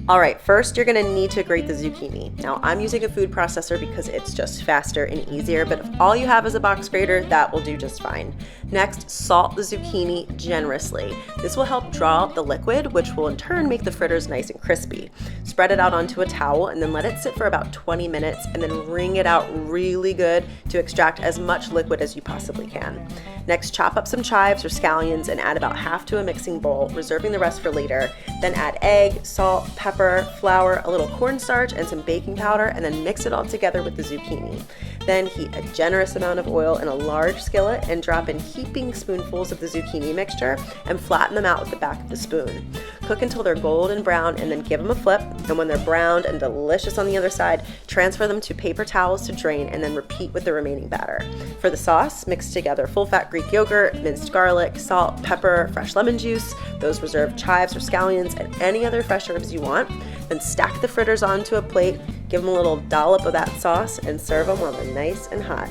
All right, first you're gonna need to grate the zucchini. Now I'm using a food processor because it's just faster and easier, but if all you have is a box grater, that will do just fine. Next, salt the zucchini generously. This will help draw out the liquid, which will in turn make the fritters nice and crispy. Spread it out onto a towel and then let it sit for about 20 minutes and then wring it out really good to extract as much liquid as you possibly can. Next, chop up some chives or scallions and add about half to a mixing bowl, reserving the rest for later. Then add egg, salt, pepper, flour, a little cornstarch, and some baking powder, and then mix it all together with the zucchini. Then heat a generous amount of oil in a large skillet and drop in heaping spoonfuls of the zucchini mixture and flatten them out with the back of the spoon. Cook until they're golden brown and then give them a flip, and when they're browned and delicious on the other side, transfer them to paper towels to drain and then repeat with the remaining batter. For the sauce, mix together full-fat Greek yogurt, minced garlic, salt, pepper, fresh lemon juice, those reserved chives or scallions, and any other fresh herbs you want. Then stack the fritters onto a plate, give them a little dollop of that sauce, and serve them while they're nice and hot.